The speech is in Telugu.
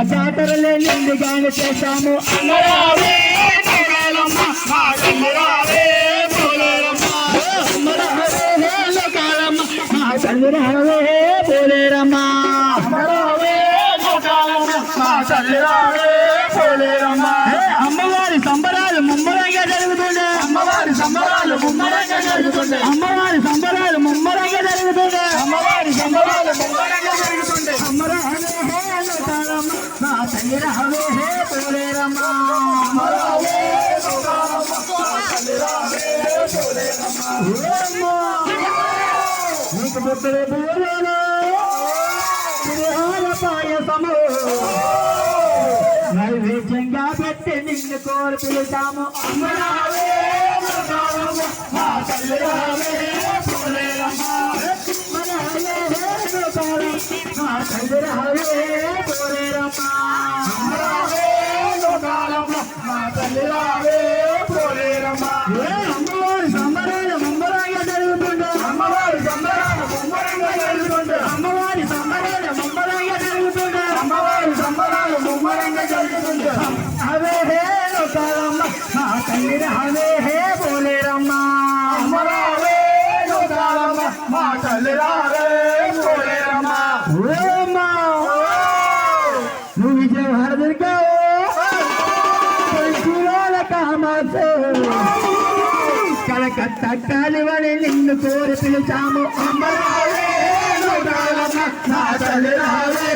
జాతరలే నిండుగానే చేశాము అమ్మరావే పోలేరమ్మ మా తల్లిరావే పోలేరమ్మ అమ్మరావే లోకాలమ్మ మా తల్లిరావే పోలేరమ్మ అమ్మరావే లోకాలమ్మ మా తల్లిరావే పోలేరమ్మ అమ్మవారి సంబరాలు ముమ్మరంగా జరుగుతుండే అమ్మవారి సంబరాలు ముమ్మరంగా జరుగుతుండే అమ్మవారి సంబరాలు ముమ్మరంగా జరుగుతుండే అమ్మవారి సంబరాలు ముమ్మరంగా జరుగుతుండే అమ్మరావే లోకాలమ్మ మా తల్లిరావే పోలేరమ్మ అమ్మరావే లోకాలమ్మ మా తల్లిరావే పోలేరమ్మ నీకు పుట్టిన పూర్వలో పాయసము నైవేద్యంగా పెట్టి నిన్ను కోరి పిలుతాము అమ్మరావే లోకాలమ్మ మా తల్లిరావే పోలేరమ్మ మా తల్లిరావే పోలేరమ్మ అమ్మరావే లోకాలమ్మ మా తల్లిరావే పోలేరమ్మ అమ్మవారి సంబరాలు ముమ్మరంగా జరుగుతుండే అమ్మవారి సంబరాలు ముమ్మరంగా జరుగుతుండే అమ్మవారి సంబరాలు ముమ్మరంగా జరుగుతుండే అమ్మవారి సంబరాలు ముమ్మరంగా జరుగుతుండే అవే హే లోకాలమ్మ మా తల్లిరావే హే పోలేరమ్మ అమ్మరావే లోకాలమ్మ మా తల్లిరావే పోలేరమ్మ నువ్వు విజయవాడ దొరికావు కలకత్తా కాలివని నిన్ను కోరి పిలిచాము అమ్మరావే లోకాలమ్మ నా తల్లిరావే